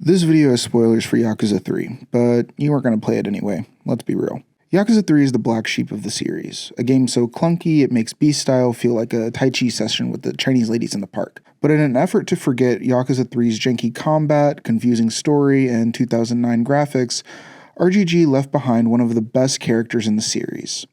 This video has spoilers for Yakuza 3, but you aren't going to play it anyway, let's be real. Yakuza 3 is the black sheep of the series, a game so clunky it makes Beast Style feel like a Tai Chi session with the Chinese ladies in the park. But in an effort to forget Yakuza 3's janky combat, confusing story, and 2009 graphics, RGG left behind one of the best characters in the series.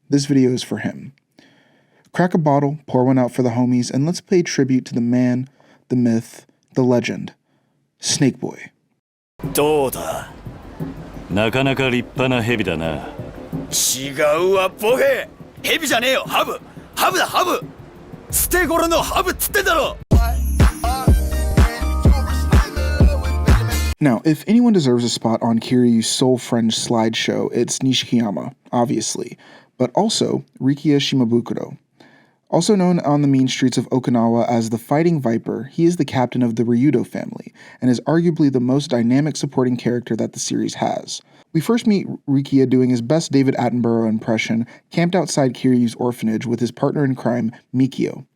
This video is for him. Crack a bottle, pour one out for the homies, and let's pay tribute to the man, the myth, the legend, Snake Boy. どうだなかなか立派な蛇だな違うわボケ蛇じゃねえよハブハブだハブ捨て頃のハブっつってんだろ Now, if anyone deserves a spot on Kiryu's Soul Friend slideshow, it's Nishikiyama, obviously, but also Rikiya Shimabukuro. Also known on the mean streets of Okinawa as the Fighting Viper, he is the captain of the Ryudo family, and is arguably the most dynamic supporting character that the series has. We first meet Rikiya doing his best David Attenborough impression, camped outside Kiryu's orphanage with his partner in crime, Mikio.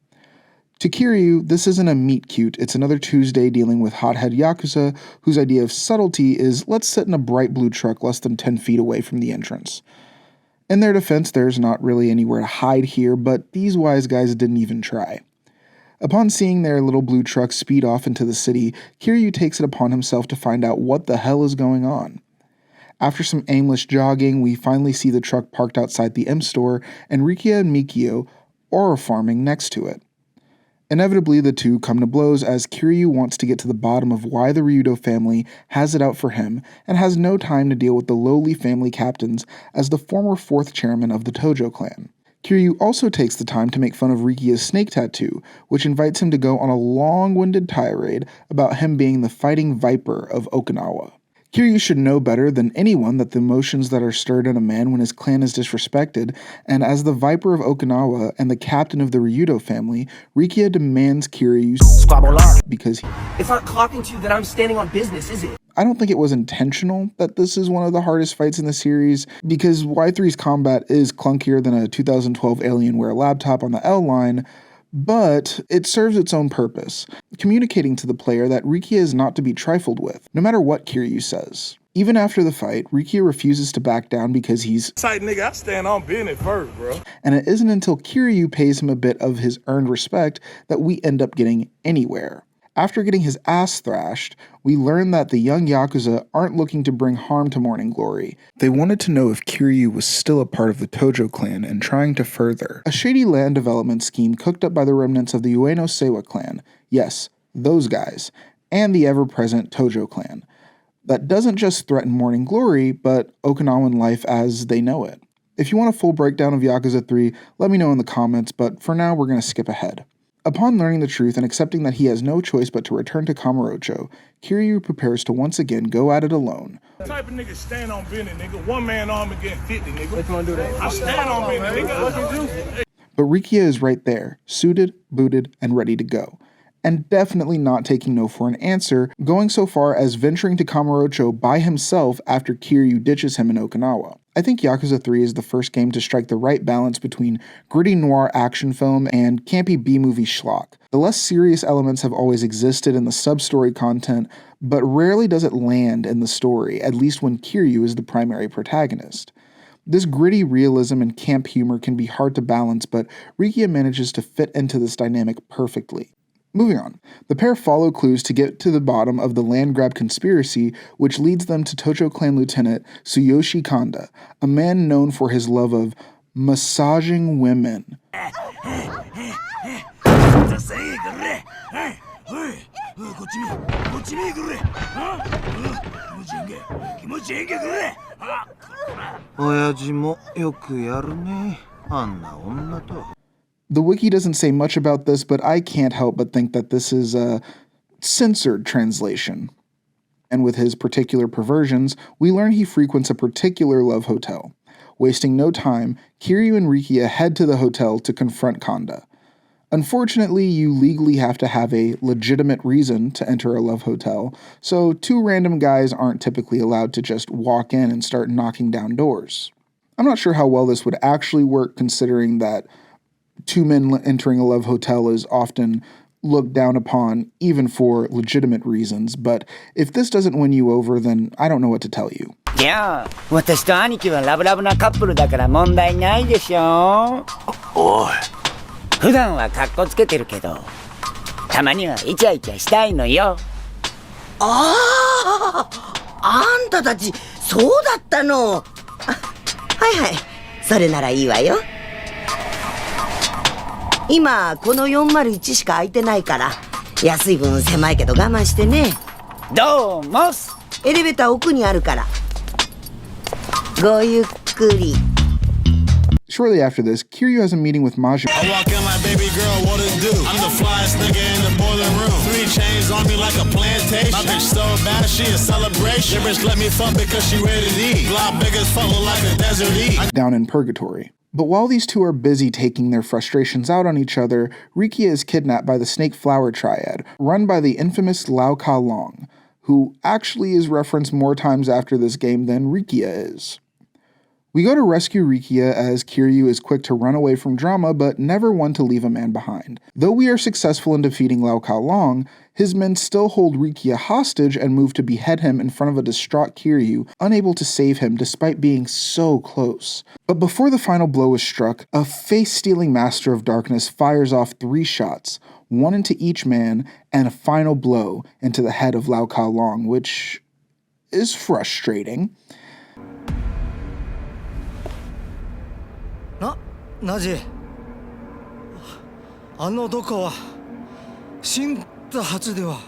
To Kiryu, this isn't a meet cute, it's another Tuesday dealing with hothead Yakuza, whose idea of subtlety is let's sit in a bright blue truck less than 10 feet away from the entrance. In their defense, there's not really anywhere to hide here, but these wise guys didn't even try. Upon seeing their little blue truck speed off into the city, Kiryu takes it upon himself to find out what the hell is going on. After some aimless jogging, we finally see the truck parked outside the M store, and Rikiya and Mikio aura farming next to it. Inevitably, the two come to blows as Kiryu wants to get to the bottom of why the Ryudo family has it out for him and has no time to deal with the lowly family captains as the former fourth chairman of the Tojo clan. Kiryu also takes the time to make fun of Rikiya's snake tattoo, which invites him to go on a long-winded tirade about him being the Fighting Viper of Okinawa. Kiryu should know better than anyone that the emotions that are stirred in a man when his clan is disrespected, and as the Viper of Okinawa and the captain of the Ryudo family, Rikiya demands Kiryu's because it's not clocking to you that I'm standing on business, is it? I don't think it was intentional that this is one of the hardest fights in the series, because Y3's combat is clunkier than a 2012 Alienware laptop on the L line, but it serves its own purpose, communicating to the player that Rikiya is not to be trifled with, no matter what Kiryu says. Even after the fight, Rikiya refuses to back down because he's tight nigga, I stand on business first, bro. And it isn't until Kiryu pays him a bit of his earned respect that we end up getting anywhere. After getting his ass thrashed, we learn that the young Yakuza aren't looking to bring harm to Morning Glory. They wanted to know if Kiryu was still a part of the Tojo clan and trying to further a shady land development scheme cooked up by the remnants of the Ueno Seiwa clan, yes, those guys, and the ever-present Tojo clan. That doesn't just threaten Morning Glory, but Okinawan life as they know it. If you want a full breakdown of Yakuza 3, let me know in the comments, but for now we're going to skip ahead. Upon learning the truth and accepting that he has no choice but to return to Kamurocho, Kiryu prepares to once again go at it alone. Type of nigga stand on business, nigga. One man arm against 50, nigga. What you wanna do that? I stand on business, nigga. What you do? But Rikiya is right there, suited, booted, and ready to go. And definitely not taking no for an answer, going so far as venturing to Kamurocho by himself after Kiryu ditches him in Okinawa. I think Yakuza 3 is the first game to strike the right balance between gritty noir action film and campy B-movie schlock. The less serious elements have always existed in the sub-story content, but rarely does it land in the story, at least when Kiryu is the primary protagonist. This gritty realism and camp humor can be hard to balance, but Rikiya manages to fit into this dynamic perfectly. Moving on, the pair follow clues to get to the bottom of the land grab conspiracy, which leads them to Tojo clan lieutenant Tsuyoshi Kanda, a man known for his love of massaging women. The wiki doesn't say much about this, but I can't help but think that this is a censored translation. And with his particular perversions, we learn he frequents a particular love hotel. Wasting no time, Kiryu and Rikiya head to the hotel to confront Kanda. Unfortunately, you legally have to have a legitimate reason to enter a love hotel, so two random guys aren't typically allowed to just walk in and start knocking down doors. I'm not sure how well this would actually work, considering that two men entering a love hotel is often looked down upon, even for legitimate reasons, but if this doesn't win you over, then I don't know what to tell you. じゃあ私と兄貴はラブラブなカップルだから問題ないでしょ。おい。普段はカッコつけてるけどたまにはイチャイチャしたいのよ。ああ、あんたたちそうだったの。はいはい、それならいいわよ。今この401しか空いてないから安い分狭いけど我慢してね。どうもエレベーター奥にあるからごゆっくり。Shortly after this, Kiryu has a meeting with Majima. I walk in like, baby girl, what it do? I'm the flyest nigga in the boiler room. 3 chains on me like a plantation. My bitch so bad, she a celebration. Your bitch let me fuck because she ready to eat. Block big as fuck, look like a desert eat. Down in Purgatory. But while these two are busy taking their frustrations out on each other, Rikiya is kidnapped by the Snake Flower Triad, run by the infamous Lao Ka Long, who actually is referenced more times after this game than Rikiya is. We go to rescue Rikiya as Kiryu is quick to run away from drama but never one to leave a man behind. Though we are successful in defeating Lao Ka Long, his men still hold Rikiya hostage and move to behead him in front of a distraught Kiryu, unable to save him despite being so close. But before the final blow is struck, a face-stealing Master of Darkness fires off 3 shots, one into each man, and a final blow into the head of Lao Ka Long, which is frustrating. ナジあの男は死んだはずでは。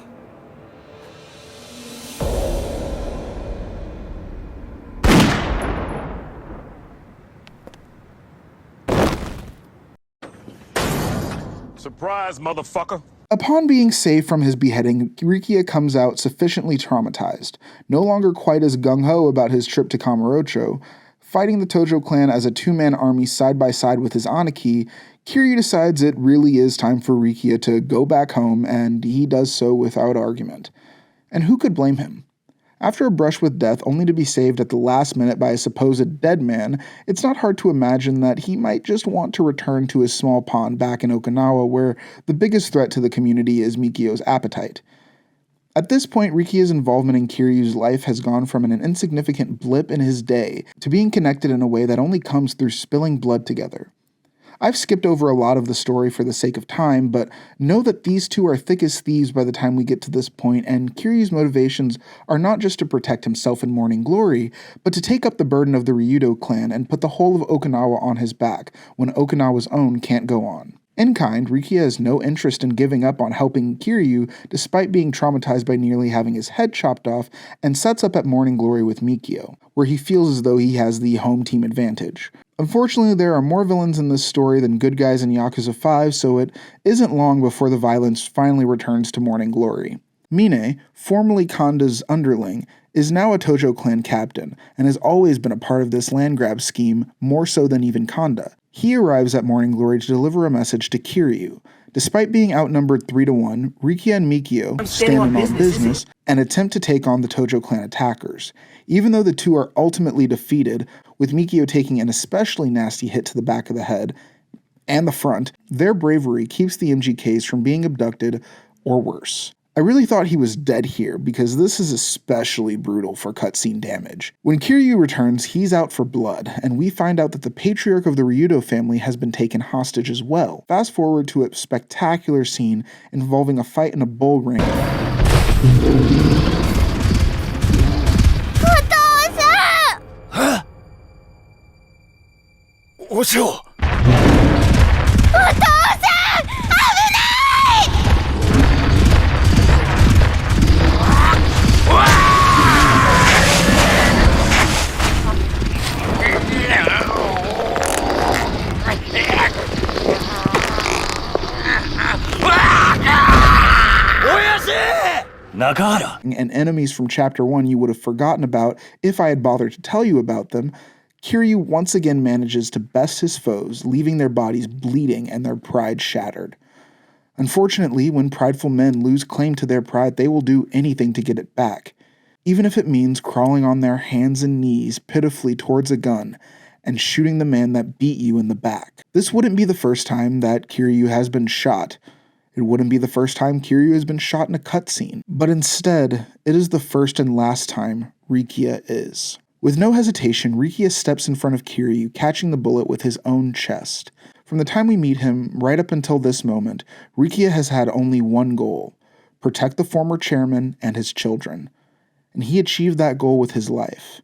Surprise, motherfucker. Upon being saved from his beheading, Rikiya comes out sufficiently traumatized, no longer quite as gung-ho about his trip to Kamurocho. Fighting the Tojo clan as a 2-man army side by side with his Aniki, Kiryu decides it really is time for Rikiya to go back home, and he does so without argument. And who could blame him? After a brush with death only to be saved at the last minute by a supposed dead man, it's not hard to imagine that he might just want to return to his small pond back in Okinawa, where the biggest threat to the community is Mikio's appetite. At this point, Rikiya's involvement in Kiryu's life has gone from an insignificant blip in his day to being connected in a way that only comes through spilling blood together. I've skipped over a lot of the story for the sake of time, but know that these two are thick as thieves by the time we get to this point, and Kiryu's motivations are not just to protect himself in morning glory, but to take up the burden of the Ryudo clan and put the whole of Okinawa on his back when Okinawa's own can't go on. In kind, Rikiya has no interest in giving up on helping Kiryu despite being traumatized by nearly having his head chopped off, and sets up at Morning Glory with Mikio, where he feels as though he has the home team advantage. Unfortunately, there are more villains in this story than good guys in Yakuza 5, so it isn't long before the violence finally returns to Morning Glory. Mine, formerly Kanda's underling, is now a Tojo clan captain, and has always been a part of this land grab scheme, more so than even Kanda. He arrives at Morning Glory to deliver a message to Kiryu. Despite being outnumbered 3-1, Rikiya and Mikio stand on business and attempt to take on the Tojo clan attackers. Even though the two are ultimately defeated, with Mikio taking an especially nasty hit to the back of the head and the front, their bravery keeps the MGKs from being abducted or worse. I really thought he was dead here, because this is especially brutal for cutscene damage. When Kiryu returns, he's out for blood, and we find out that the patriarch of the Ryudo family has been taken hostage as well. Fast forward to a spectacular scene involving a fight in a bull ring. Huh? お嬢 And enemies from Chapter 1 you would have forgotten about if I had bothered to tell you about them, Kiryu once again manages to best his foes, leaving their bodies bleeding and their pride shattered. Unfortunately, when prideful men lose claim to their pride, they will do anything to get it back, even if it means crawling on their hands and knees pitifully towards a gun and shooting the man that beat you in the back. This wouldn't be the first time that Kiryu has been shot. It wouldn't be the first time Kiryu has been shot in a cutscene, but instead, it is the first and last time Rikiya is. With no hesitation, Rikiya steps in front of Kiryu, catching the bullet with his own chest. From the time we meet him, right up until this moment, Rikiya has had only one goal: protect the former chairman and his children. And he achieved that goal with his life.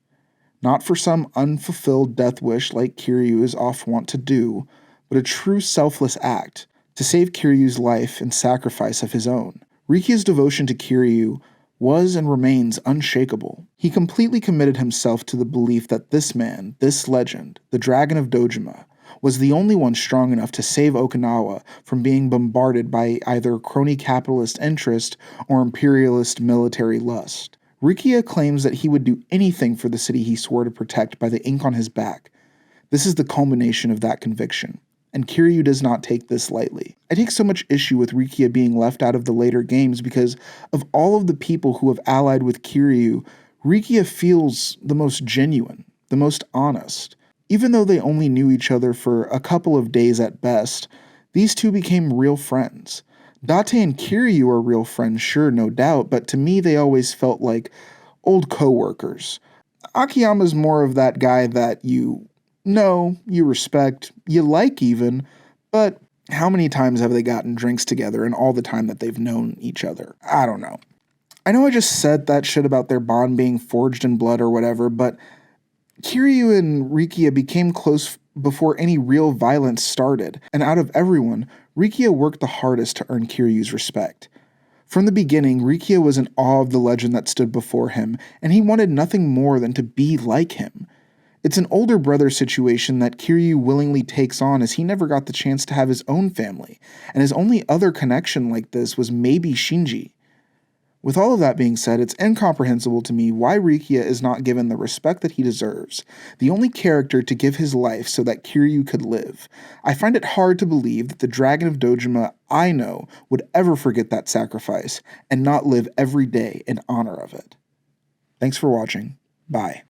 Not for some unfulfilled death wish like Kiryu is oft wont to do, but a true selfless act to save Kiryu's life and sacrifice of his own. Rikiya's devotion to Kiryu was and remains unshakable. He completely committed himself to the belief that this man, this legend, the Dragon of Dojima, was the only one strong enough to save Okinawa from being bombarded by either crony capitalist interest or imperialist military lust. Rikiya claims that he would do anything for the city he swore to protect by the ink on his back. This is the culmination of that conviction, and Kiryu does not take this lightly. I take so much issue with Rikiya being left out of the later games because of all of the people who have allied with Kiryu, Rikiya feels the most genuine, the most honest. Even though they only knew each other for a couple of days at best, these two became real friends. Date and Kiryu are real friends, sure, no doubt, but to me they always felt like old co-workers. Akiyama's more of that guy that you know, you respect, you like even, but how many times have they gotten drinks together in all the time that they've known each other? I don't know. I know I just said that shit about their bond being forged in blood or whatever, but Kiryu and Rikiya became close before any real violence started, and out of everyone, Rikiya worked the hardest to earn Kiryu's respect. From the beginning, Rikiya was in awe of the legend that stood before him, and he wanted nothing more than to be like him. It's an older brother situation that Kiryu willingly takes on as he never got the chance to have his own family, and his only other connection like this was maybe Shinji. With all of that being said, it's incomprehensible to me why Rikiya is not given the respect that he deserves, the only character to give his life so that Kiryu could live. I find it hard to believe that the Dragon of Dojima I know would ever forget that sacrifice and not live every day in honor of it. Thanks for watching. Bye.